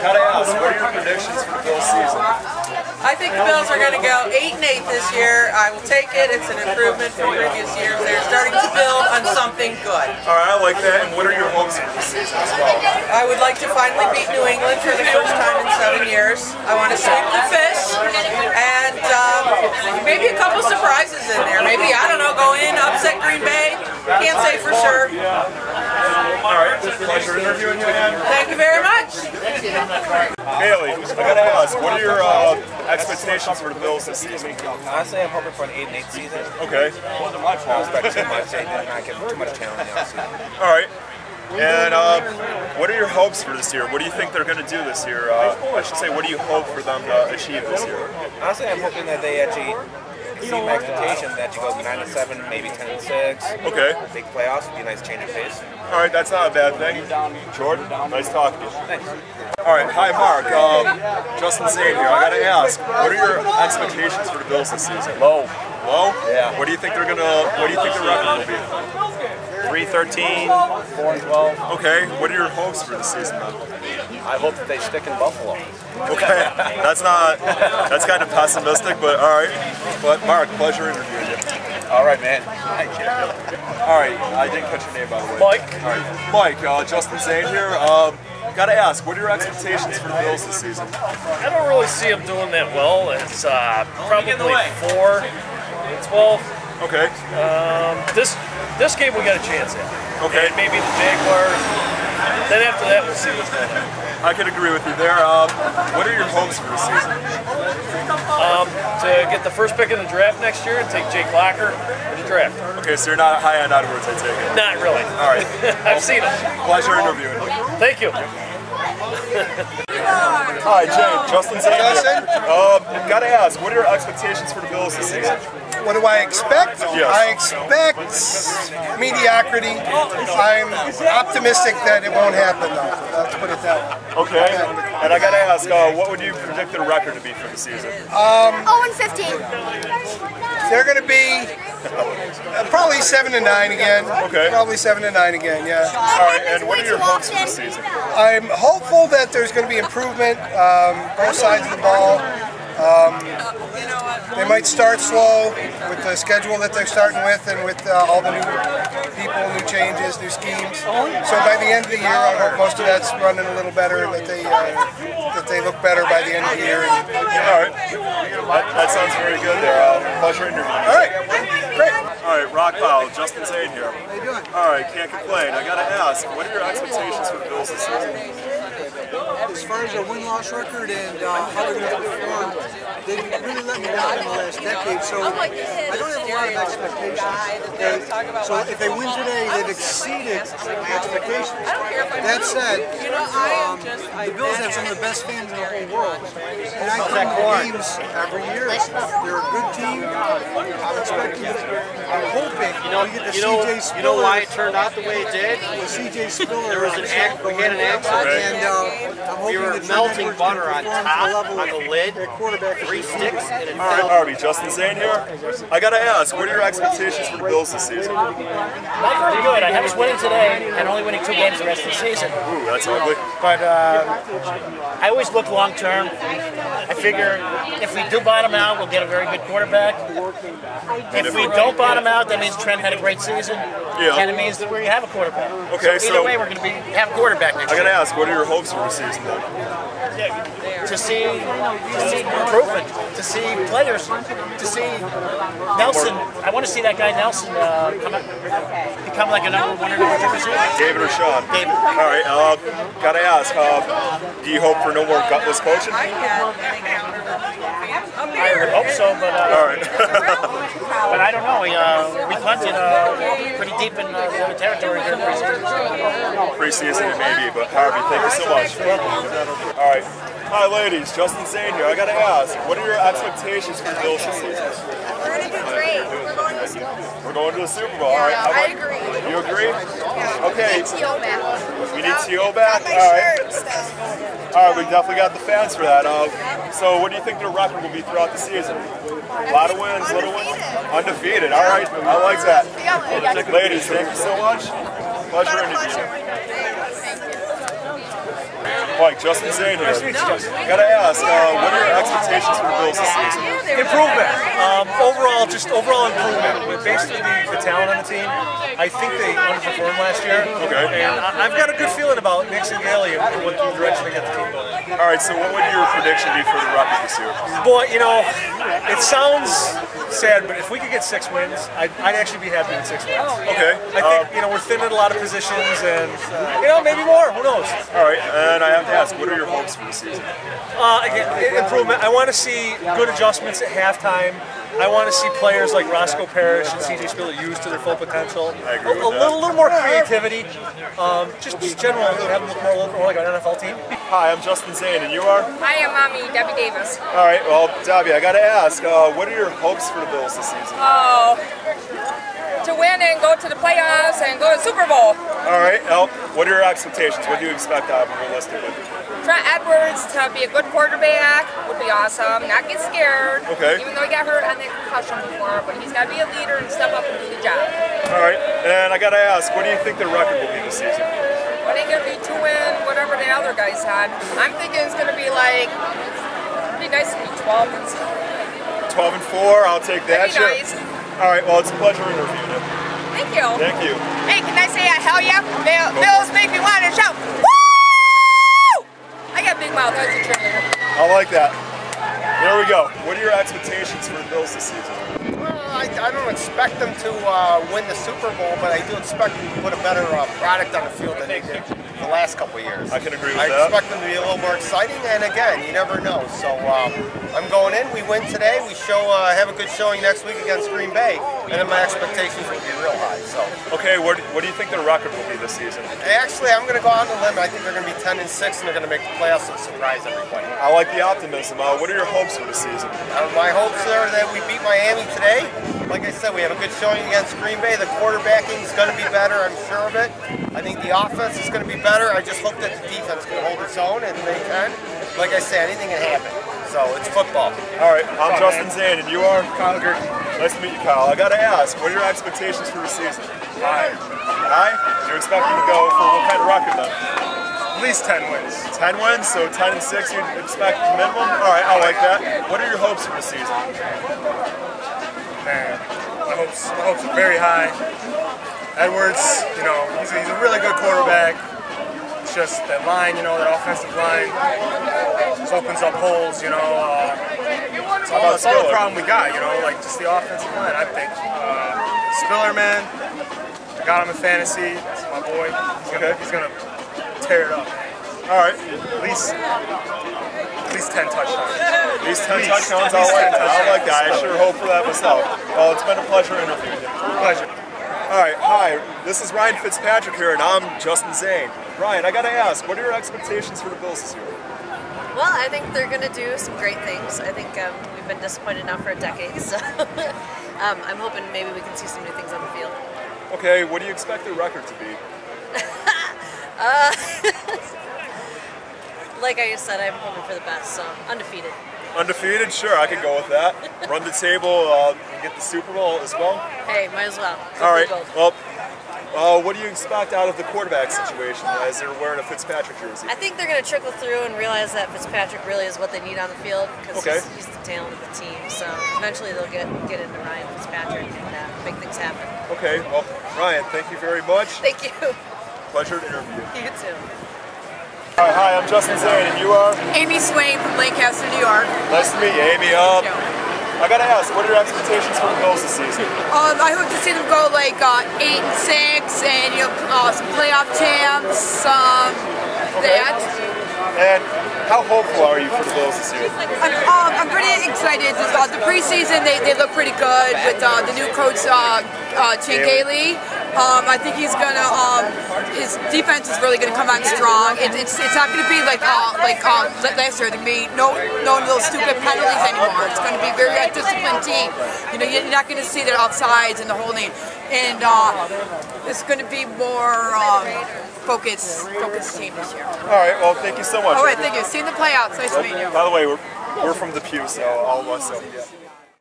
Gotta ask, what are your predictions for the Bills season? I think the Bills are going to go 8-8 this year. I will take it. It's an improvement from previous years. They're starting to build on something good. All right, I like that. And what are your hopes for the season as well? I would like to finally beat New England for the first time in 7 years. I want to sweep the fish and maybe a couple surprises in there. Maybe, I don't know, go in, upset Green Bay. Can't say for sure. All right, pleasure interviewing you, man. Thank you very much. Haley, I gotta ask, what are your expectations for the Bills this season? Honestly, I'm hoping for an 8-8 season. Okay. I don't expect too much. They did not get too much talent in the offseason. All right. And what are your hopes for this year? What do you think they're going to do this year? I should say, what do you hope for them to achieve this year? Honestly, I'm hoping that they actually exceed my expectations, that you go 9-7, maybe 10-6. Okay. Big playoffs would be a nice change of pace. All right, that's not a bad thing. Jordan, nice talking to you. Thanks. All right, hi Mark. Justin Zane here. I gotta ask, what are your expectations for the Bills this season? Low. Low? Yeah. What do you think they're gonna? What do you think the record will be? 3-13, 4-12. Okay. What are your hopes for the season then? I hope that they stick in Buffalo. Okay. That's kind of pessimistic, but all right. But Mark, pleasure interviewing you. All right, man. All right, I didn't catch your name by the way. Mike. All right, Mike. Justin Zane here. Gotta ask, what are your expectations for the Bills this season? I don't really see them doing that well. It's probably 4-12. Okay. This game we got a chance at. Okay. And maybe the Jaguars. Then after that, we'll see what's going on. I could agree with you there. What are your hopes for the season? To get the first pick in the draft next year and take Jake Locker in the draft. Okay, so you're not high on Edwards, I take it. Not really. All right. I've seen him. Pleasure interviewing you. Thank you. Hi, Jane. Justin Zane. Gotta ask, what are your expectations for the Bills this season? What do I expect? Yes. I expect mediocrity. I'm optimistic that it won't happen, though. Let's put it that way. Okay. And I gotta ask, what would you predict the record to be for the season? 0-15. They're going to be probably 7-9 again. Okay. Probably 7-9 again. Yeah. All right. And what are your hopes for the season? I'm hopeful that there's going to be improvement, both sides of the ball. They might start slow with the schedule that they're starting with and with all the new people, new changes, new schemes. So by the end of the year, I hope most of that's running a little better, that they look better by the end of the year. All right. That sounds very good there. Pleasure interviewing. All right. Great. All right, Rock Pile, Justin Zane here. How you doing? All right, can't complain. I gotta ask, what are your expectations for the Bills this season? As far as their win-loss record and how they're going to perform, they've really let me down in the last decade, so I don't have a lot of expectations. So if they win today, they've exceeded expectations. That said, the Bills have some of the best fans in the whole world, and I come to games every year. They're a good team. I'm expecting, I'm hoping we get the CJ Spiller. You know why it turned out the way it did? The CJ Spiller. There was we had an accident, and we were melting butter on top, on the lid, 3 sticks, and it All right, fell. Harvey, Justin Zane here. I gotta ask, what are your expectations for the Bills this season? Not very good. I have us winning today and only winning 2 games the rest of the season. Ooh, that's ugly. But I always look long term. I figure if we do bottom out, we'll get a very good quarterback. If we don't bottom out, that means Trent had a great season. Yeah. And it means that we have a quarterback. Okay, so either way, we're going to have a quarterback next I year. gotta ask, what are your hopes for the season then? To see improvement, to see players, to see Nelson. I want to see that guy Nelson become like a number 1 or number 2 receiver. David or Sean? David. All right, gotta ask, do you hope for no more gutless coaching? I would hope so, but all right. but I don't know. We punted pretty deep in the other territory during preseason. Preseason maybe, but Harvey, thank you so much. All right. Hi ladies, Justin Zane here. I gotta ask, what are your expectations for the Bills this season? We're going to do great. We're going to the Super Bowl. We're going to the Super Bowl. All right. How I about, agree. You agree? Yeah. Okay. We need T.O. back. We need T.O. back? Got my All right. shirt, so. All right, we definitely got the fans for that. So what do you think the record will be throughout the season? A lot of wins, little wins? Undefeated. All right, I like that. Ladies, thank you so much. Pleasure interviewing you. Mike, Justin Zane here. Nice to meet you, Justin. Gotta ask, what are your expectations for the Bills this season? Improvement. Overall improvement. Based on the talent on the team, I think they underperformed last year. Okay. And I've got a good feeling about Nix and Gailey and what direction they get the team going. All right, so what would your prediction be for the record this year? Boy, you know, it sounds sad, but if we could get 6 wins, I'd actually be happy with 6 wins. Okay. I think, you know, we're thin at a lot of positions and, you know, maybe more. Who knows? All right, and I have to ask, what are your hopes for the season? Again, improvement. I want to see good adjustments at halftime. I want to see players like Roscoe Parrish and CJ Spiller used to their full potential. I agree with that. Little more creativity. Just general, have them look more like an NFL team. Hi, I'm Justin Zane, and you are? Hi, I'm Mommy, Debbie Davis. All right, well, Debbie, I got to ask, what are your hopes for the Bills this season? Oh, to win and go to the playoffs and go to the Super Bowl. All right, well, what are your expectations? What do you expect out of them realistically? Trent Edwards to be a good quarterback would be awesome. Not get scared. Okay. Even though he got hurt on that concussion before, but he's got to be a leader and step up and do the job. All right, and I got to ask, what do you think the record will be this season? I think it'll be 2 win, whatever the other guys had. I'm thinking it's going to be like, it'd be nice to be 12 and 12 and 4, I'll take that. That'd be nice. All right, well, it's a pleasure interviewing you. Thank you. Thank you. Hey, can I say a hell yeah? Bills make me want to shout, woo! I got a big mouth, I was a cheerleader. I like that. There we go. What are your expectations for the Bills this season? Well, I don't expect them to win the Super Bowl, but I do expect them to put a better product on the field than they did the last couple of years. I can agree with that. I expect them to be a little more exciting, and again, you never know. So I'm going in, we win today, we have a good showing next week against Green Bay, and then my expectations will be real high. So. Okay, what do you think the record will be this season? Actually, I'm going to go out on a limb. I think they're going to be 10 and 6, and they're going to make the playoffs and surprise everybody. I like the optimism. What are your hopes for the season? My hopes are that we beat Miami today. Like I said, we have a good showing against Green Bay. The quarterbacking is going to be better, I'm sure of it. I think the offense is going to be better. I just hope that the defense can hold its own, and they can. Like I said, anything can happen. So it's football. All right, I'm Justin Zane, and you are? Kyle Gerke. Nice to meet you, Kyle. I got to ask, what are your expectations for the season? High. High? You're expecting to go for what kind of record then? At least 10 wins. 10 wins, so 10 and 6 you'd expect minimum? All right, I like that. What are your hopes for the season? Man, my hopes are very high. Edwards, you know, he's a really good quarterback. It's just that line, you know, that offensive line just opens up holes, you know. It's all the problem we got, you know, like just the offensive line, I think. Spiller, man, got him in fantasy. That's my boy. He's gonna tear it up. All right. At least 10 touchdowns. At least 10 touchdowns. I like that. I sure hope for that myself. Well, it's been a pleasure interviewing you. Pleasure. All right, hi. This is Ryan Fitzpatrick here, and I'm Justin Zane. Ryan, I got to ask, what are your expectations for the Bills this year? Well, I think they're going to do some great things. I think we've been disappointed now for a decade, so I'm hoping maybe we can see some new things on the field. Okay, what do you expect the record to be? Like I said, I'm hoping for the best, so undefeated. Undefeated? Sure, I could go with that. Run the table and get the Super Bowl as well. Hey, might as well. All right, well, what do you expect out of the quarterback situation as they're wearing a Fitzpatrick jersey? I think they're going to trickle through and realize that Fitzpatrick really is what they need on the field because he's the talent of the team. So eventually they'll get into Ryan Fitzpatrick and make things happen. Okay, well, Ryan, thank you very much. Thank you. Pleasure to interview you. You too. Hi, I'm Justin Zane, and you are? Amy Swain from Lancaster, New York. Nice to meet you, Amy. I gotta ask, what are your expectations for the Bills this season? I hope to see them go like 8 and 6, and some playoff champs. That. And how hopeful are you for the Bills this year? I'm pretty excited. The preseason they look pretty good with the new coach Gailey. I think he's gonna his defense is really gonna come on strong. It's not gonna be like last year. There'll be no little stupid penalties anymore. It's gonna be a very disciplined team. You know, you're not gonna see the offsides and the holding, and it's gonna be more focused team this year. All right. Well, thank you so much. All right. Thank you. See you in the playoffs. Nice to meet you. By the way, we're from the Pew, so all of us. So yeah.